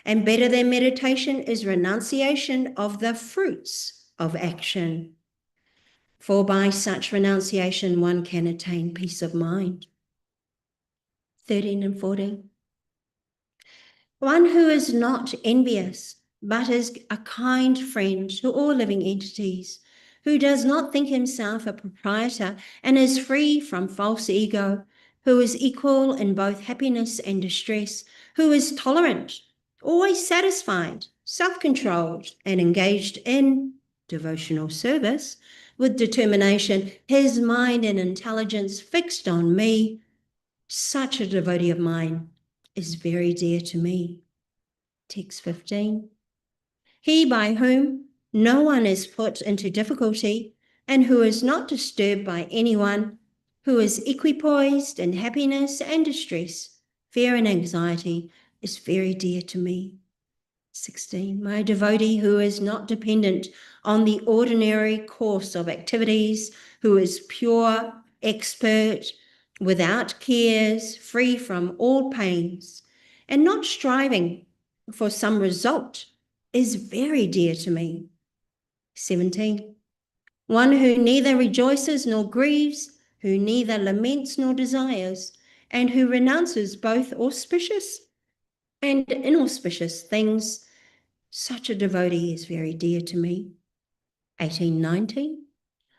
and better than meditation is renunciation of the fruits of action. For by such renunciation, one can attain peace of mind. 13 and 14. One who is not envious, but is a kind friend to all living entities, who does not think himself a proprietor and is free from false ego, who is equal in both happiness and distress, who is tolerant, always satisfied, self-controlled, and engaged in devotional service, with determination, his mind and intelligence fixed on me, such a devotee of mine is very dear to me. Text 15. He by whom no one is put into difficulty and who is not disturbed by anyone, who is equipoised in happiness and distress, fear and anxiety, is very dear to me. 16. My devotee who is not dependent on the ordinary course of activities, who is pure, expert, without cares, free from all pains, and not striving for some result, is very dear to me. 17. One who neither rejoices nor grieves, who neither laments nor desires, and who renounces both auspicious and inauspicious things, such a devotee is very dear to me. 18, 19.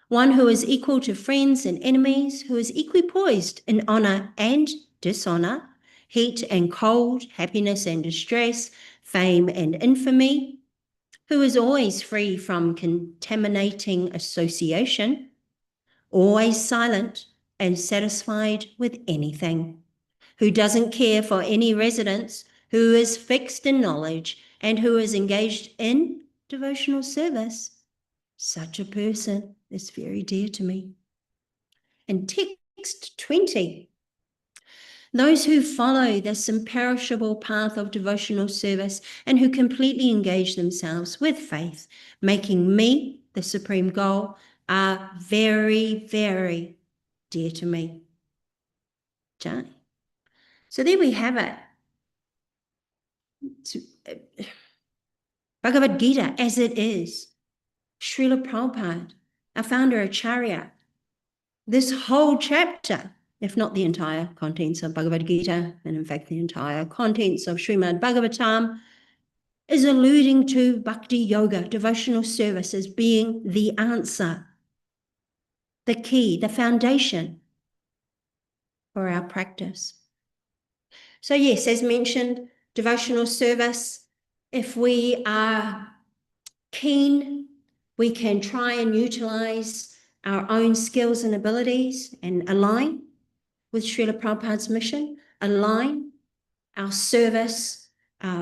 One who is equal to friends and enemies, who is equipoised in honor and dishonor, heat and cold, happiness and distress, fame and infamy, who is always free from contaminating association, always silent and satisfied with anything, who doesn't care for any residence, who is fixed in knowledge, and who is engaged in devotional service, such a person is very dear to me. And text 20. Those who follow this imperishable path of devotional service and who completely engage themselves with faith, making me the supreme goal, are very, very dear to me. Jai. So there we have it. Bhagavad Gita as it is. Srila Prabhupada, our founder Acharya. This whole chapter, if not the entire contents of Bhagavad Gita, and in fact the entire contents of Śrīmad-Bhāgavatam, is alluding to Bhakti Yoga, devotional service, as being the answer, the key, the foundation for our practice. So yes, as mentioned, devotional service, if we are keen, we can try and utilize our own skills and abilities and align with Srila Prabhupada's mission, align our service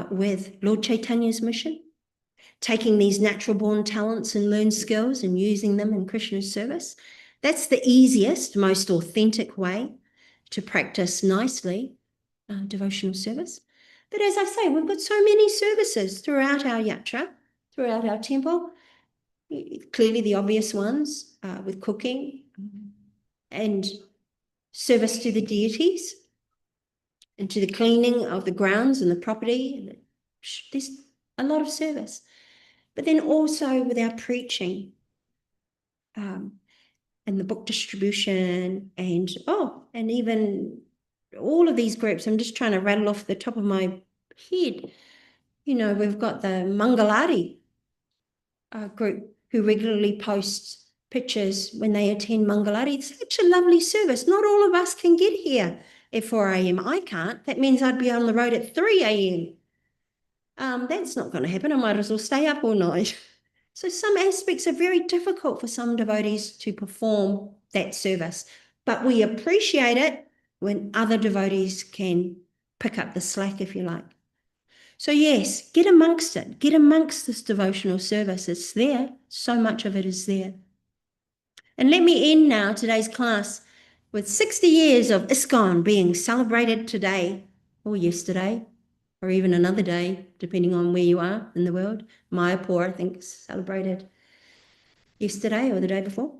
with Lord Chaitanya's mission, taking these natural born talents and learned skills and using them in Krishna's service. That's the easiest, most authentic way to practice nicely devotional service. But as I say, we've got so many services throughout our yatra, throughout our temple. Clearly the obvious ones with cooking and service to the deities and to the cleaning of the grounds and the property. There's a lot of service. But then also with our preaching and the book distribution and even all of these groups. I'm just trying to rattle off the top of my head. You know, we've got the Mangalari group who regularly posts pictures when they attend Mangalari. It's such a lovely service. Not all of us can get here at 4 a.m. I can't. That means I'd be on the road at 3 a.m. That's not going to happen. I might as well stay up all night. So some aspects are very difficult for some devotees to perform that service, but we appreciate it when other devotees can pick up the slack, if you like. So yes, get amongst it. Get amongst this devotional service. It's there. So much of it is there. And let me end now today's class with 60 years of ISKCON being celebrated today or yesterday or even another day, depending on where you are in the world. Mayapur, I think, celebrated yesterday or the day before.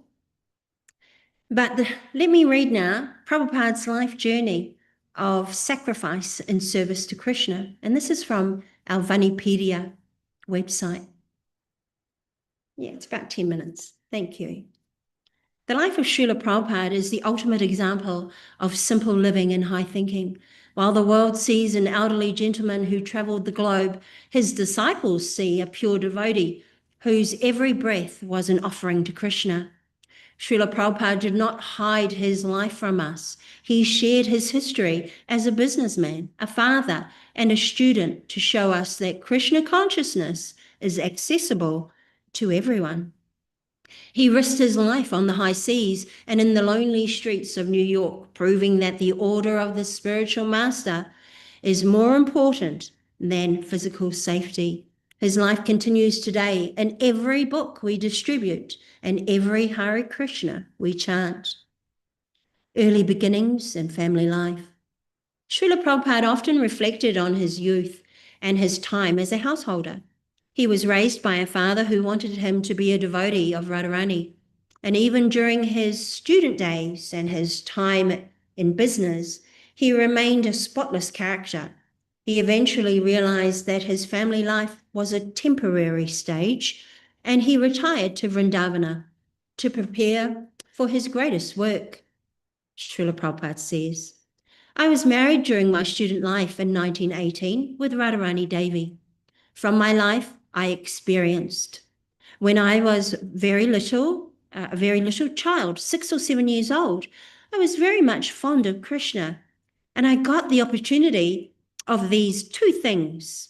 But let me read now Prabhupada's life journey of sacrifice in service to Krishna. And this is from our Vanipedia website. Yeah, it's about 10 minutes. Thank you. The life of Srila Prabhupada is the ultimate example of simple living and high thinking. While the world sees an elderly gentleman who travelled the globe, his disciples see a pure devotee whose every breath was an offering to Krishna. Srila Prabhupada did not hide his life from us. He shared his history as a businessman, a father, and a student to show us that Krishna consciousness is accessible to everyone. He risked his life on the high seas and in the lonely streets of New York, proving that the order of the spiritual master is more important than physical safety. His life continues today in every book we distribute and every Hare Krishna we chant. Early beginnings and family life. Srila Prabhupada often reflected on his youth and his time as a householder. He was raised by a father who wanted him to be a devotee of Radharani, and even during his student days and his time in business, he remained a spotless character. He eventually realized that his family life was a temporary stage, and he retired to Vrindavana to prepare for his greatest work. Srila Prabhupada says, I was married during my student life in 1918 with Radharani Devi. From my life, I experienced. When I was a very little child, 6 or 7 years old, I was very much fond of Krishna, and I got the opportunity of these two things.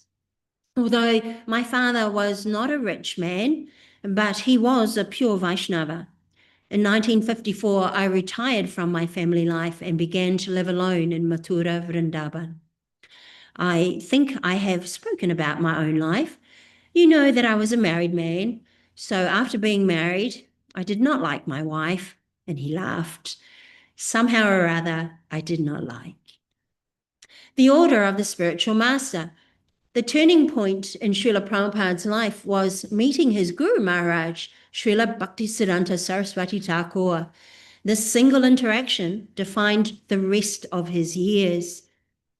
Although my father was not a rich man, but he was a pure Vaishnava. In 1954, I retired from my family life and began to live alone in Mathura, Vrindavan. I think I have spoken about my own life. You know that I was a married man, so after being married, I did not like my wife, and he laughed. Somehow or other, I did not like. The order of the spiritual master. The turning point in Srila Prabhupada's life was meeting his Guru Maharaj, Srila Bhaktisiddhanta Saraswati Thakur. This single interaction defined the rest of his years.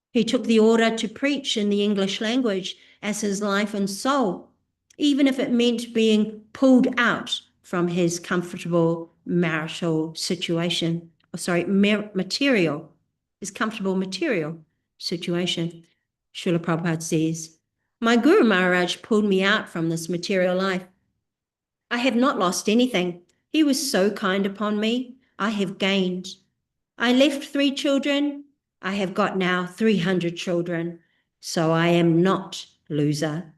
He took the order to preach in the English language as his life and soul, even if it meant being pulled out from his comfortable marital situation. His comfortable material situation. Srila Prabhupada says, my Guru Maharaj pulled me out from this material life. I have not lost anything. He was so kind upon me. I have gained. I left 3 children. I have got now 300 children. So I am not loser.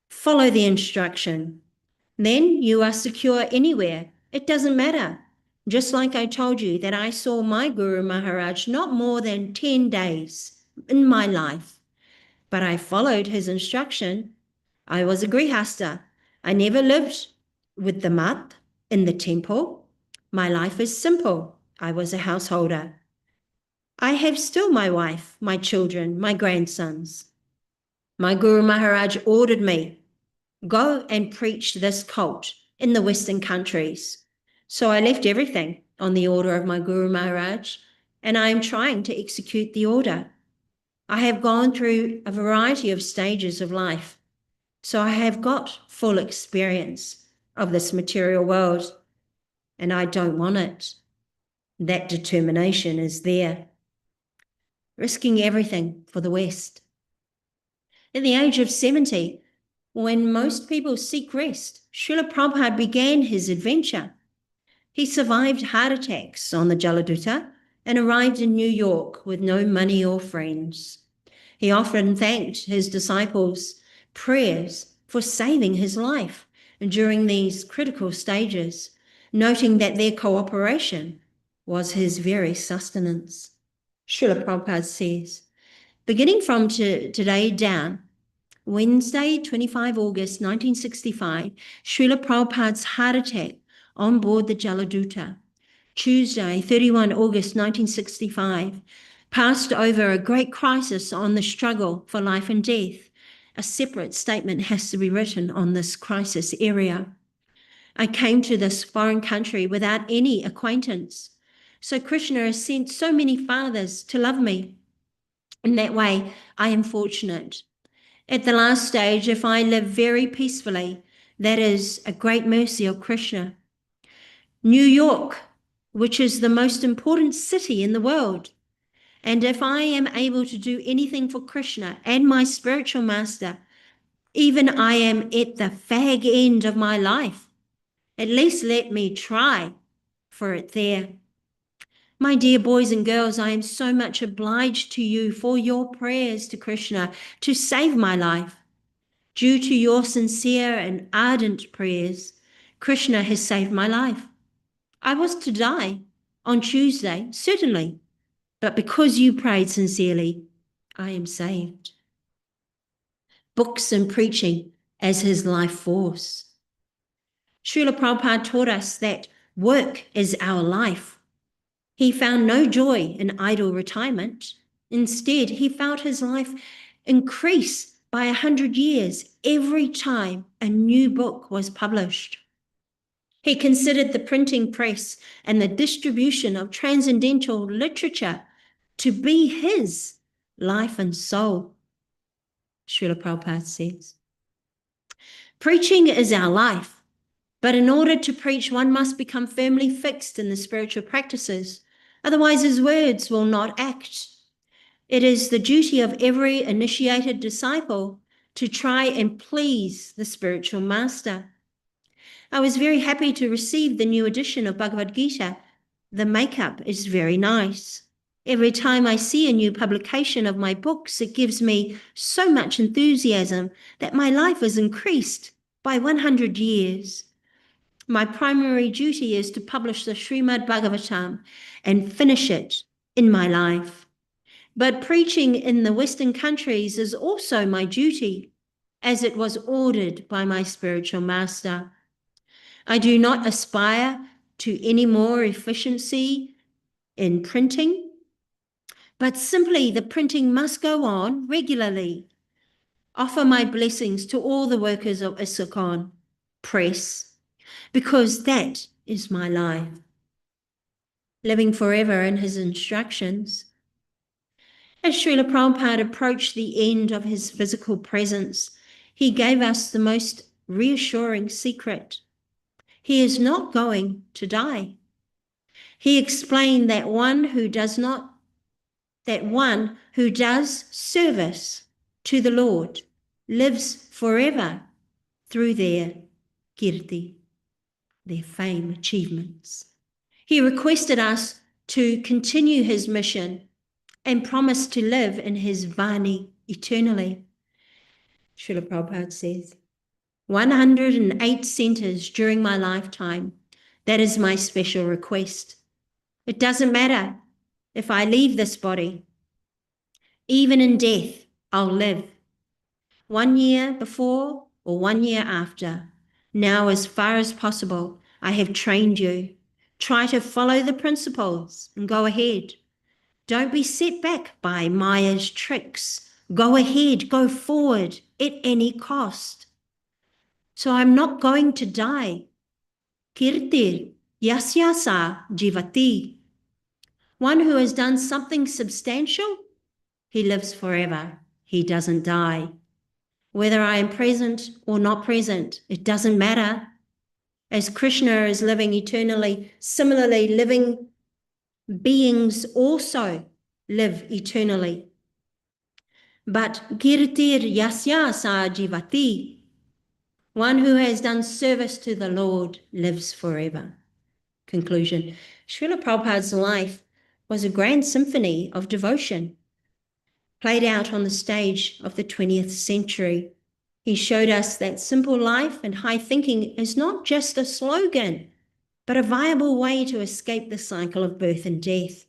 Follow the instruction. Then you are secure anywhere. It doesn't matter. Just like I told you that I saw my Guru Maharaj not more than 10 days in my life. But I followed his instruction. I was a grihasta. I never lived with the mat in the temple. My life is simple. I was a householder. I have still my wife, my children, my grandsons. My Guru Maharaj ordered me, go and preach this cult in the Western countries. So I left everything on the order of my Guru Maharaj, and I am trying to execute the order. I have gone through a variety of stages of life, so I have got full experience of this material world, and I don't want it. That determination is there. Risking everything for the West. At the age of 70, when most people seek rest, Srila Prabhupada began his adventure. He survived heart attacks on the Jaladuta and arrived in New York with no money or friends. He often thanked his disciples' prayers for saving his life. during these critical stages, noting that their cooperation was his very sustenance. Srila Prabhupada says, beginning from today down, Wednesday, 25 August 1965, Srila Prabhupada's heart attack on board the Jaladuta. Tuesday, 31 August 1965, passed over a great crisis on the struggle for life and death. A separate statement has to be written on this crisis area. I came to this foreign country without any acquaintance. So Krishna has sent so many fathers to love me. In that way, I am fortunate. At the last stage, if I live very peacefully, that is a great mercy of Krishna. New York, which is the most important city in the world, and if I am able to do anything for Krishna and my spiritual master, even I am at the fag end of my life, at least let me try for it there. My dear boys and girls, I am so much obliged to you for your prayers to Krishna to save my life. Due to your sincere and ardent prayers, Krishna has saved my life. I was to die on Tuesday, certainly, but because you prayed sincerely, I am saved. Books and preaching as his life force. Srila Prabhupada taught us that work is our life. He found no joy in idle retirement. Instead, he felt his life increase by 100 years every time a new book was published. He considered the printing press and the distribution of transcendental literature to be his life and soul. Srila Prabhupada says, preaching is our life, but in order to preach, one must become firmly fixed in the spiritual practices. Otherwise, his words will not act. It is the duty of every initiated disciple to try and please the spiritual master. I was very happy to receive the new edition of Bhagavad Gita. The makeup is very nice. Every time I see a new publication of my books, it gives me so much enthusiasm that my life is increased by 100 years. My primary duty is to publish the Śrīmad-Bhāgavatam and finish it in my life. But preaching in the Western countries is also my duty, as it was ordered by my spiritual master. I do not aspire to any more efficiency in printing, but simply the printing must go on regularly. Offer my blessings to all the workers of ISKCON Press, because that is my life. Living forever in his instructions. As Srila Prabhupada approached the end of his physical presence, he gave us the most reassuring secret. He is not going to die. He explained that one who does service to the Lord lives forever through their kirti, their fame, achievements. He requested us to continue his mission and promised to live in his Vani eternally. Srila Prabhupada says, 108 centers during my lifetime. That is my special request. It doesn't matter if I leave this body. Even in death, I'll live. 1 year before or 1 year after. Now, as far as possible, I have trained you. Try to follow the principles and go ahead. Don't be set back by Maya's tricks. Go ahead, go forward at any cost. So I'm not going to die. Kirtir yasyasa jivati. One who has done something substantial, he lives forever. He doesn't die. Whether I am present or not present, it doesn't matter. As Krishna is living eternally, similarly living beings also live eternally. But kirtir yasyasa jivati. One who has done service to the Lord lives forever. Conclusion. Srila Prabhupada's life was a grand symphony of devotion, played out on the stage of the 20th century. He showed us that simple life and high thinking is not just a slogan, but a viable way to escape the cycle of birth and death.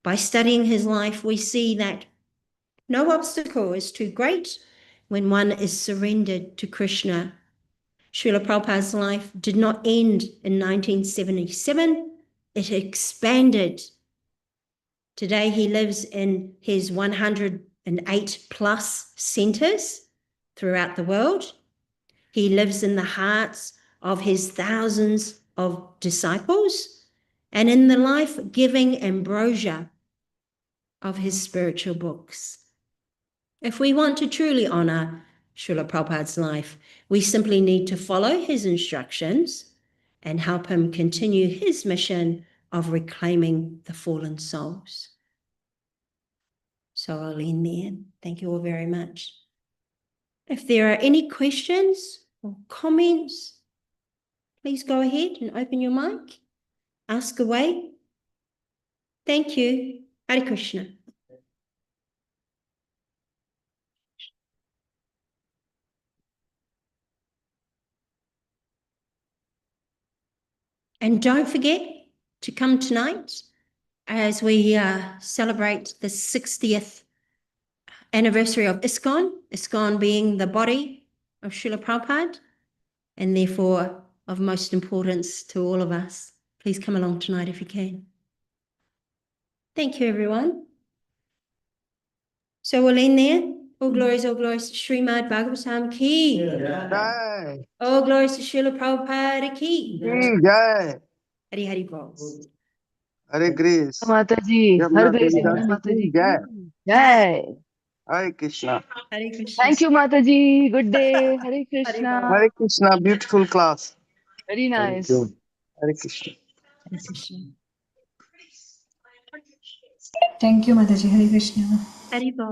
By studying his life, we see that no obstacle is too great when one is surrendered to Krishna. Srila Prabhupada's life did not end in 1977, it expanded. Today he lives in his 108 plus centers throughout the world. He lives in the hearts of his thousands of disciples and in the life-giving ambrosia of his spiritual books. If we want to truly honor Srila Prabhupada's life, we simply need to follow his instructions and help him continue his mission of reclaiming the fallen souls. So I'll end there. Thank you all very much. If there are any questions or comments, please go ahead and open your mic. Ask away. Thank you. Hare Krishna. And don't forget to come tonight as we celebrate the 60th anniversary of ISKCON, ISKCON being the body of Srila Prabhupada, and therefore of most importance to all of us. Please come along tonight if you can. Thank you, everyone. So we'll end there. All glories to Śrīmad-Bhāgavatam ki. Jai. All glories to Srila Prabhupada ki. Jai. Hari Hari Bol. Hare Krishna. Mataji, Jamuna Hare Devi Krishna, Dasi Mataji. ki Jai. Jai. Hare Krishna. Hare Krishna. Thank you, Mataji. Good day. Hare Krishna. Hare Krishna. Beautiful class. Very nice. Hare Krishna. Hare Krishna. Thank you, Mataji. Hare Krishna. Hari Bol.